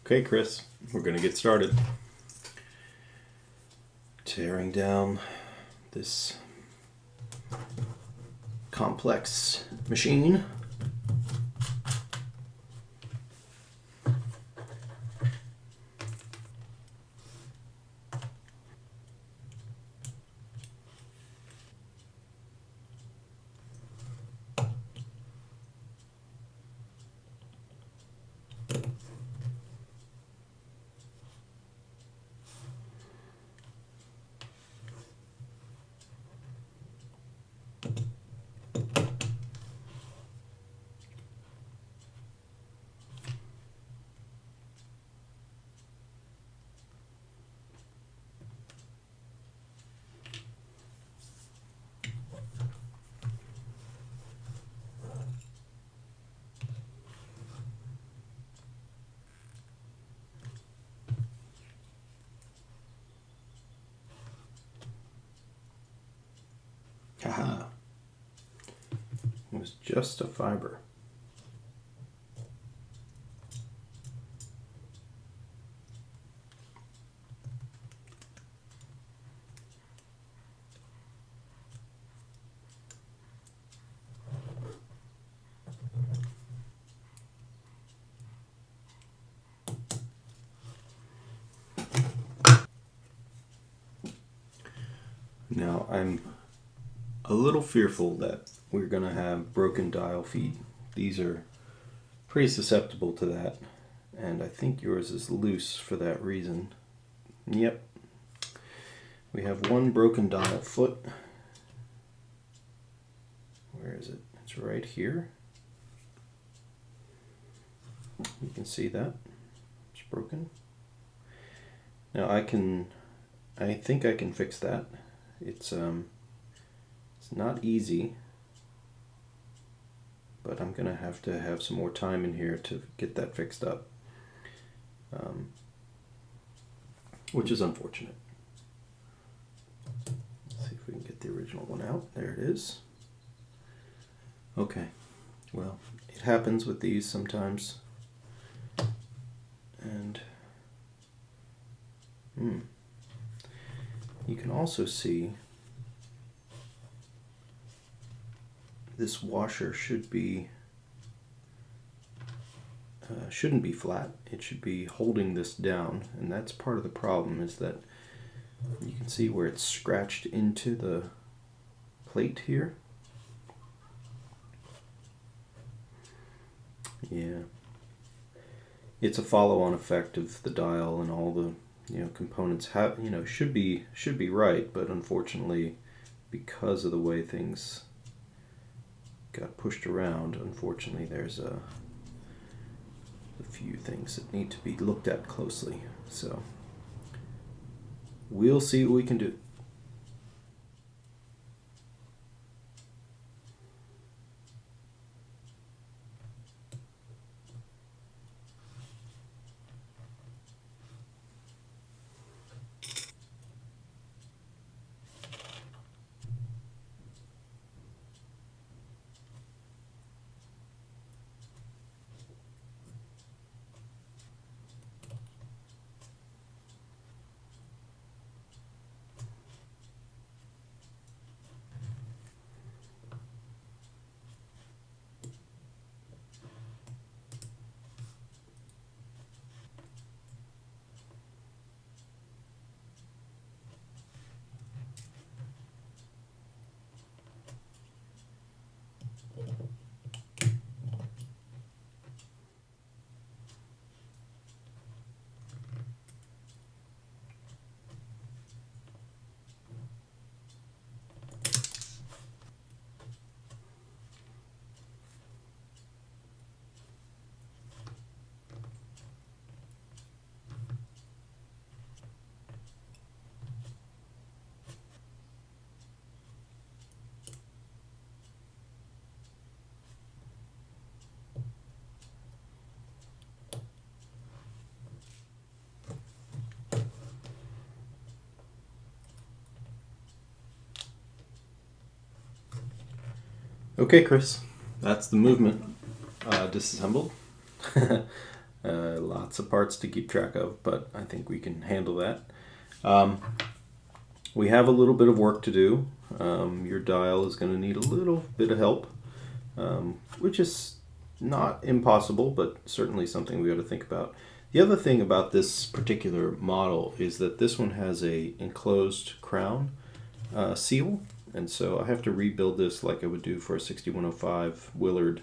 Okay, Chris, we're going to get started. Tearing down this complex machine. Haha. It was just a fiber. Now I'm a little fearful that we're going to have broken dial feet. These are pretty susceptible to that, and I think yours is loose for that reason. Yep. We have one broken dial foot. Where is it? It's right here. You can see that. It's broken. Now I think I can fix that. It's not easy, but I'm gonna have to have some more time in here to get that fixed up, which is unfortunate. Let's see if we can get the original one out. There it is. Okay, well, it happens with these sometimes, and you can also see this washer shouldn't be flat. It should be holding this down, and that's part of the problem, is that you can see where it's scratched into the plate here. Yeah, it's a follow-on effect of the dial, and all the components have should be right, but unfortunately, because of the way things got pushed around, unfortunately there's a few things that need to be looked at closely. So we'll see what we can do. Okay, Chris, that's the movement disassembled. Lots of parts to keep track of, but I think we can handle that. We have a little bit of work to do. Your dial is going to need a little bit of help, which is not impossible, but certainly something we got to think about. The other thing about this particular model is that this one has a enclosed crown seal, and so I have to rebuild this like I would do for a 6105 Willard,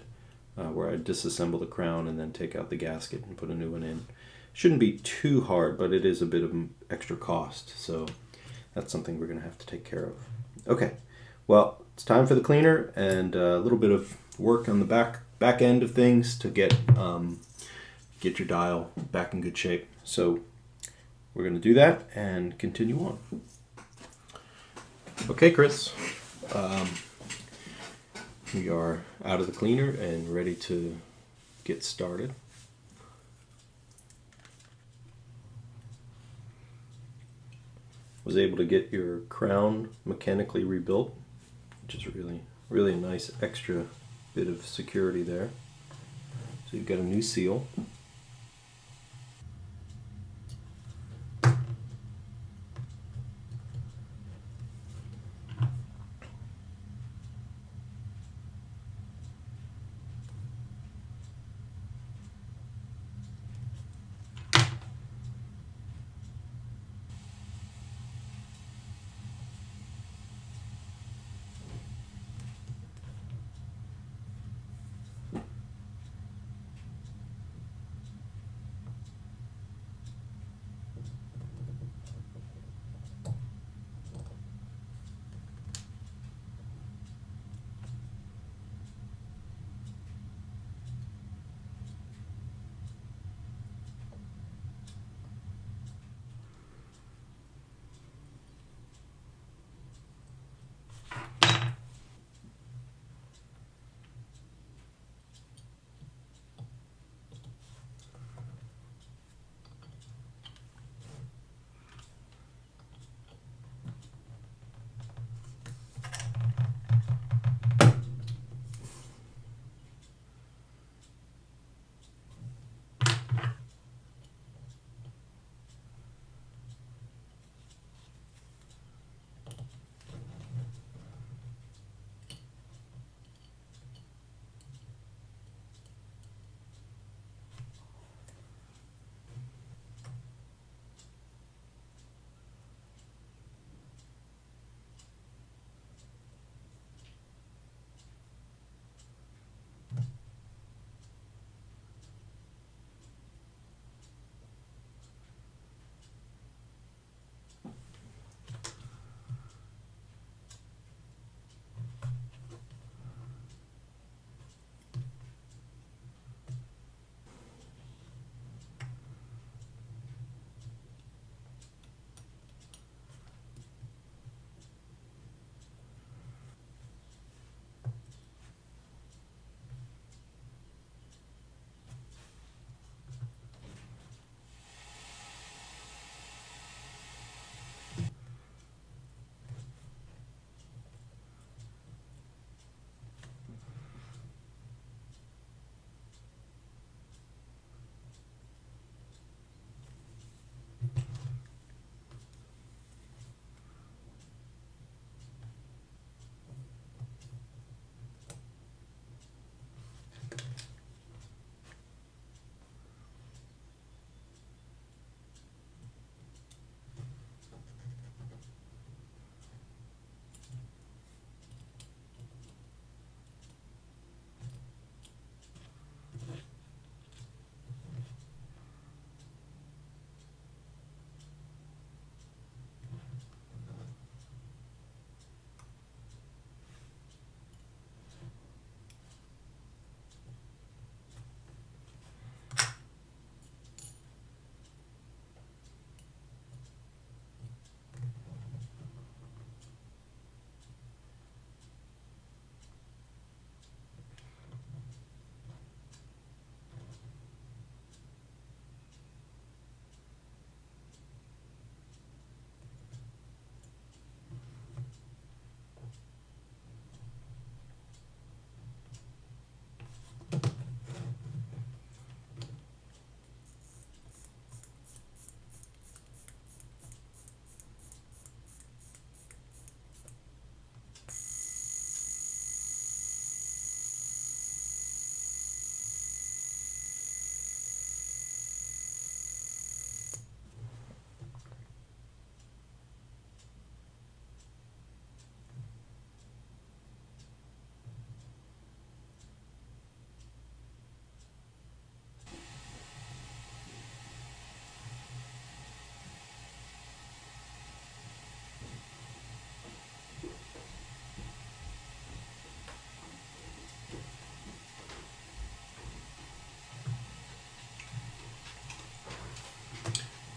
where I disassemble the crown and then take out the gasket and put a new one in. Shouldn't be too hard, but it is a bit of extra cost, so that's something we're going to have to take care of. Okay, well, it's time for the cleaner and a little bit of work on the back end of things to get your dial back in good shape. So we're going to do that and continue on. Okay, Chris, we are out of the cleaner and ready to get started. Was able to get your crown mechanically rebuilt, which is really a nice extra bit of security there. So you've got a new seal.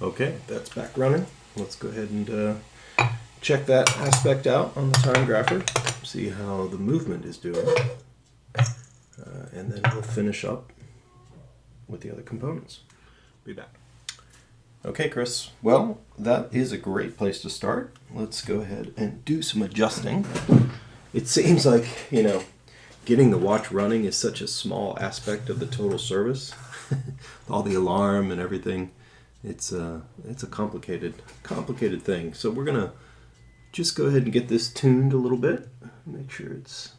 Okay, that's back running. Let's go ahead and check that aspect out on the Timegrapher, see how the movement is doing, and then we'll finish up with the other components. Be back. Okay, Chris. Well, that is a great place to start. Let's go ahead and do some adjusting. It seems like, getting the watch running is such a small aspect of the total service. All the alarm and everything. It's a complicated thing. So we're gonna just go ahead and get this tuned a little bit. Make sure it's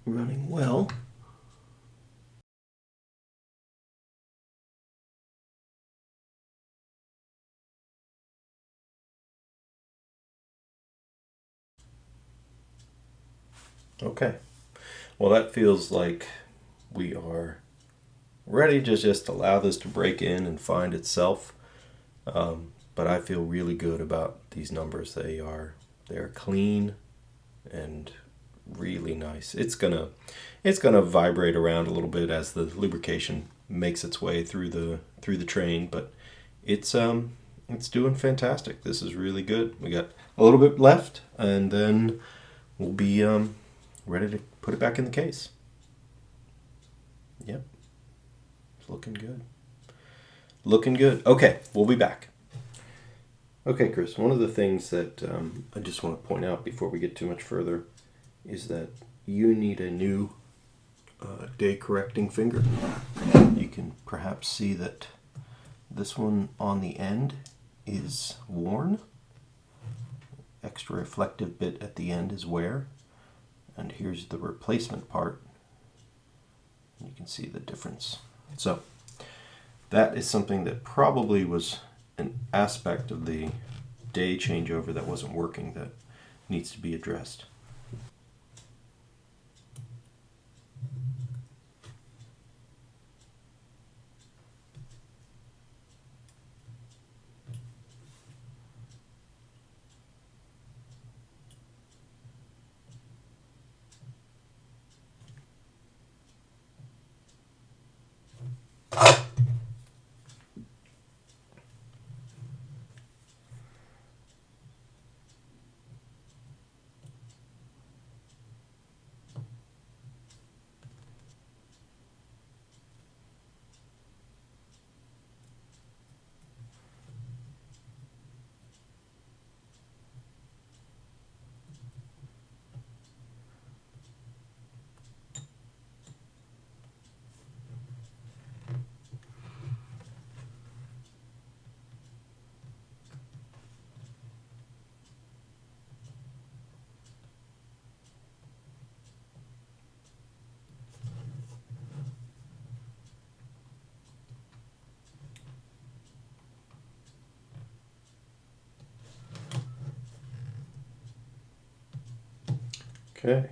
running well. Okay. Well, that feels like we are ready to just allow this to break in and find itself. But I feel really good about these numbers. They're clean and really nice. It's gonna vibrate around a little bit as the lubrication makes its way through the train, but it's doing fantastic. This is really good. We got a little bit left, and then we'll be ready to put it back in the case. Yep. It's looking good. Looking good. Okay, we'll be back. Okay, Chris, one of the things that I just want to point out before we get too much further is that you need a new day correcting finger. You can perhaps see that this one on the end is worn. Extra reflective bit at the end is wear. And here's the replacement part. You can see the difference. So that is something that probably was an aspect of the day changeover that wasn't working that needs to be addressed. Okay.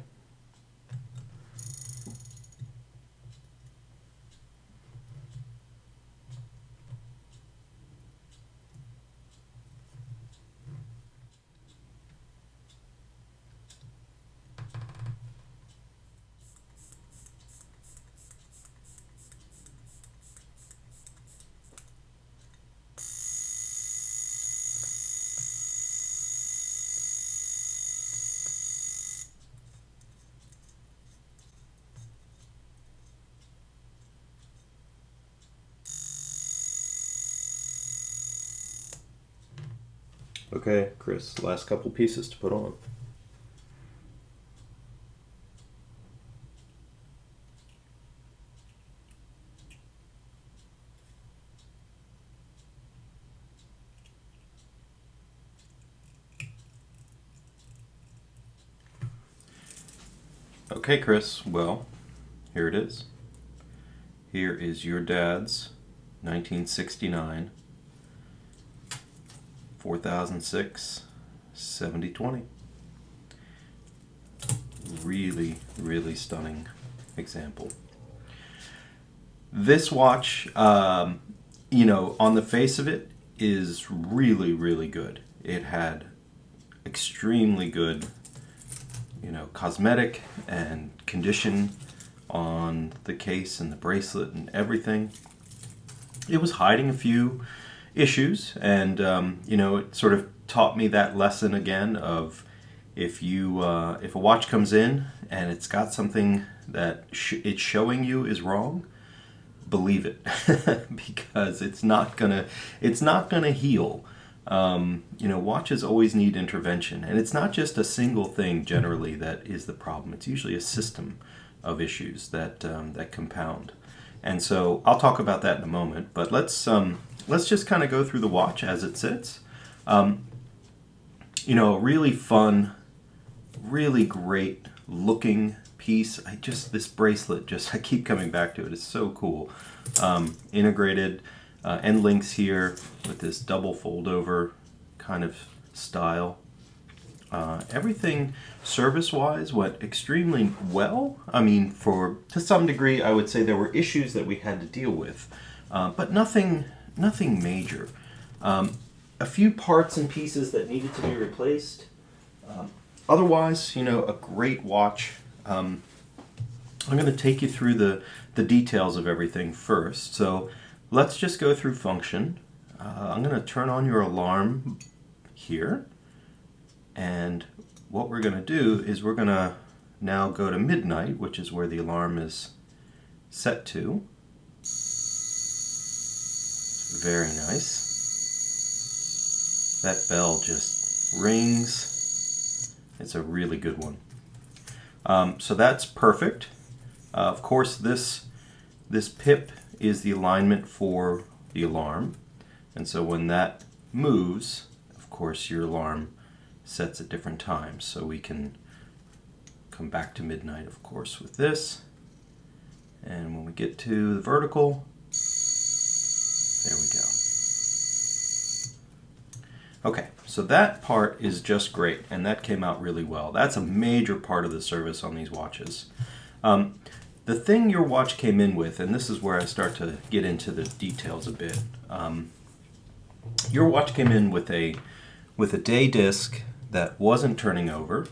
Okay, Chris, last couple pieces to put on. Okay, Chris, well, here it is. Here is your dad's 1969 4006 7020. Really, really stunning example. This watch, on the face of it, is really, really good. It had extremely good, cosmetic and condition on the case and the bracelet and everything. it was hiding a few issues, and you know, it sort of taught me that lesson again of if a watch comes in and it's got something that it's showing you is wrong, believe it because it's not gonna heal. You know, watches always need intervention, and it's not just a single thing generally that is the problem. It's usually a system of issues that that compound. And so I'll talk about that in a moment. But let's just kind of go through the watch as it sits. You know, a really fun, really great looking piece. This bracelet, I keep coming back to it. It's so cool. Integrated end links here with this double fold over kind of style. Everything service-wise went extremely well. I mean, to some degree, I would say there were issues that we had to deal with, but nothing major. A few parts and pieces that needed to be replaced. Otherwise, you know, a great watch. I'm going to take you through the details of everything first. So let's just go through function. I'm going to turn on your alarm here. And what we're going to do is we're going to now go to midnight, which is where the alarm is set to. Very nice. That bell just rings. It's a really good one. So that's perfect. Of course, this pip is the alignment for the alarm. And so when that moves, of course, your alarm sets at different times. So we can come back to midnight, of course, with this. And when we get to the vertical, there we go. Okay, so that part is just great, and that came out really well. That's a major part of the service on these watches. The thing your watch came in with, and this is where I start to get into the details a bit. Your watch came in with a day disc that wasn't turning over,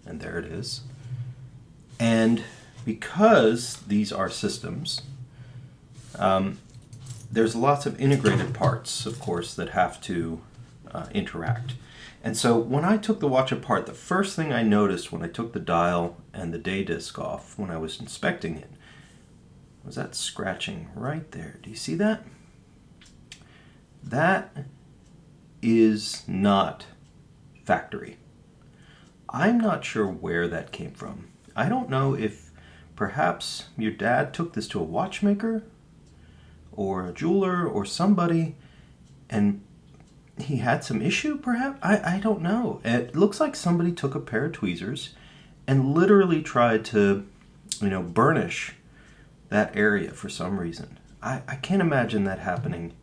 and there it is. And because these are systems, there's lots of integrated parts, of course, that have to interact. And so when I took the watch apart, the first thing I noticed when I took the dial and the day disc off when I was inspecting it was that scratching right there. Do you see that? That is not factory. I'm not sure where that came from. I don't know if perhaps your dad took this to a watchmaker or a jeweler or somebody and he had some issue, perhaps? I don't know. It looks like somebody took a pair of tweezers and literally tried to, you know, burnish that area for some reason. I can't imagine that happening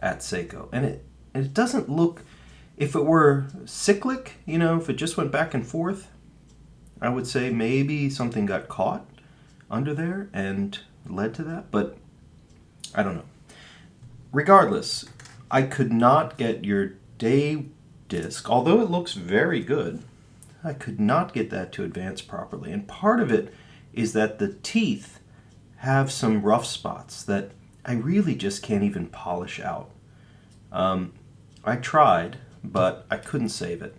at Seiko. And it doesn't look, if it were cyclic, you know, if it just went back and forth, I would say maybe something got caught under there and led to that, but I don't know. Regardless, I could not get your day disc, although it looks very good, I could not get that to advance properly. And part of it is that the teeth have some rough spots that I really just can't even polish out. I tried, but I couldn't save it.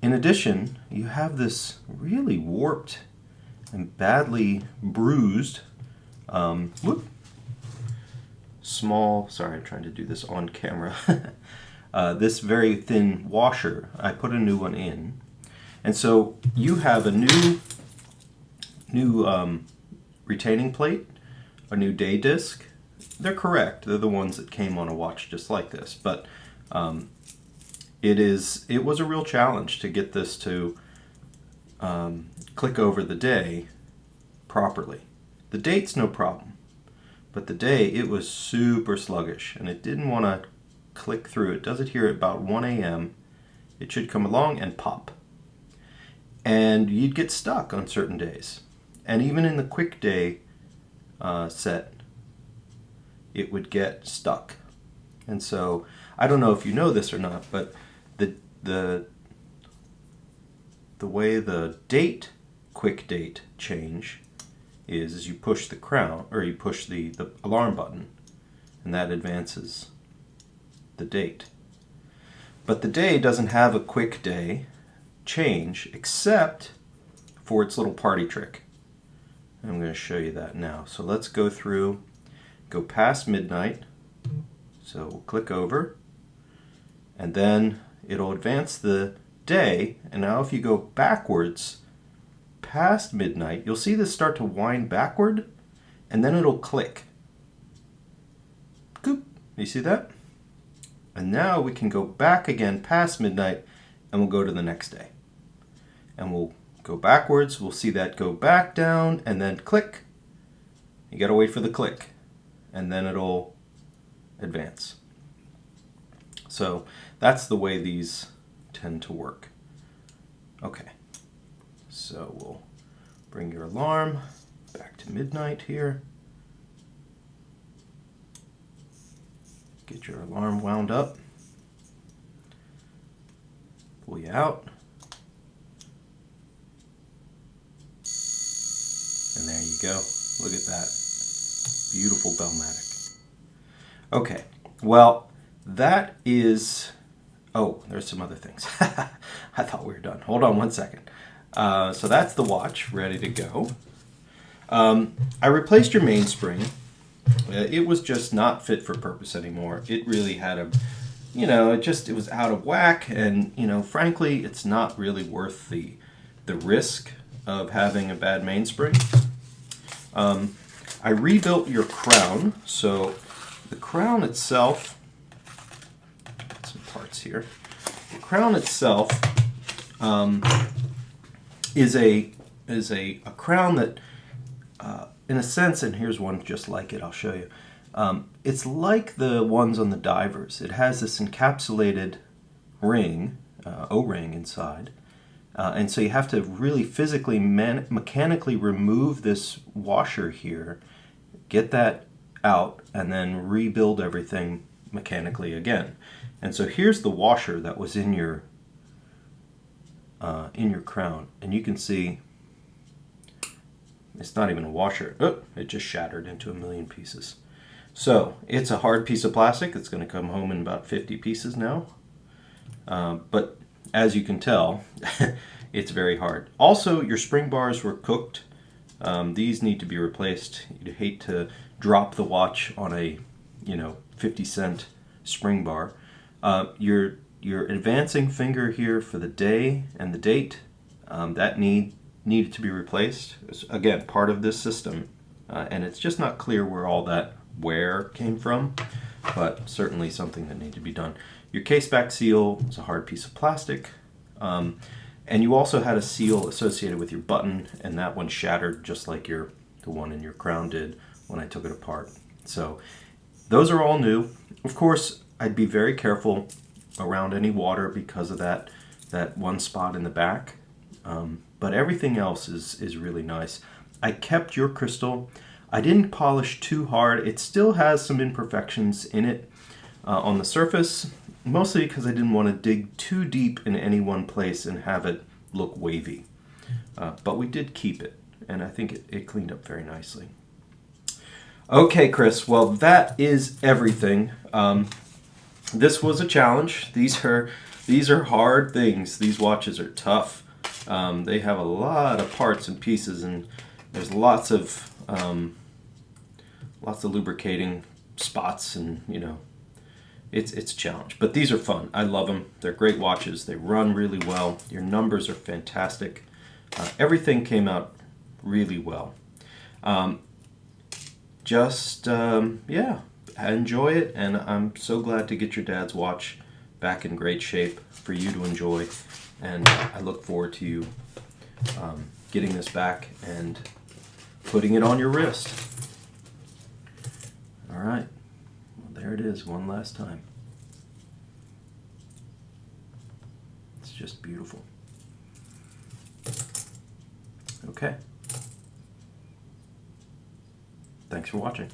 In addition, you have this really warped and badly bruised sorry, I'm trying to do this on camera. This very thin washer. I put a new one in. And so you have a new retaining plate, a new day disc. They're correct. They're the ones that came on a watch just like this. But it was a real challenge to get this to click over the day properly. The date's no problem. But the day, it was super sluggish, and it didn't want to click through. It does it here at about 1 a.m. It should come along and pop. And you'd get stuck on certain days. And even in the quick day set, it would get stuck. And so, I don't know if you know this or not, but the way the quick date change is you push the crown, or you push the alarm button, and that advances the date. But the day doesn't have a quick day change except for its little party trick. I'm going to show you that now. So let's go through, go past midnight. So we'll click over, and then it'll advance the day. And now if you go backwards past midnight, you'll see this start to wind backward, and then it'll click. Goop. You see that? And now we can go back again past midnight, and we'll go to the next day. And we'll go backwards, we'll see that go back down, and then click. You gotta wait for the click, and then it'll advance. So that's the way these tend to work. Okay, so we'll bring your alarm back to midnight here. Get your alarm wound up. Pull you out. And there you go. Look at that. Beautiful Bell-Matic. Okay, well, that is... Oh, there's some other things. I thought we were done. Hold on one second. So that's the watch, ready to go. I replaced your mainspring. It was just not fit for purpose anymore. It really had a, it was out of whack, and, frankly, it's not really worth the risk of having a bad mainspring. I rebuilt your crown, so the crown itself, some parts here. The crown itself is a crown that, in a sense, and here's one just like it, I'll show you. It's like the ones on the divers. It has this encapsulated ring, O-ring inside, and so you have to really physically, mechanically remove this washer here, get that out, and then rebuild everything mechanically again. And so here's the washer that was in your crown, and you can see it's not even a washer. Oh, it just shattered into a million pieces. So it's a hard piece of plastic. It's going to come home in about 50 pieces now. But as you can tell, it's very hard. Also, your spring bars were cooked. These need to be replaced. You'd hate to drop the watch on a 50-cent spring bar. Your advancing finger here for the day and the date, that needed to be replaced. It's, again, part of this system, and it's just not clear where all that wear came from, but certainly something that needed to be done. Your case back seal is a hard piece of plastic, and you also had a seal associated with your button, and that one shattered just like the one in your crown did when I took it apart. So those are all new. Of course, I'd be very careful around any water because of that one spot in the back. But everything else is really nice. I kept your crystal. I didn't polish too hard. It still has some imperfections in it on the surface, mostly because I didn't want to dig too deep in any one place and have it look wavy. But we did keep it, and I think it cleaned up very nicely. Okay, Chris, well, that is everything. This was a challenge. These are hard things. These watches are tough. They have a lot of parts and pieces, and there's lots of lubricating spots, and it's a challenge. But these are fun. I love them. They're great watches. They run really well. Your numbers are fantastic. Everything came out really well. Yeah, enjoy it, and I'm so glad to get your dad's watch back in great shape for you to enjoy. And I look forward to you getting this back and putting it on your wrist. All right. Well, there it is one last time. It's just beautiful. Okay. Thanks for watching.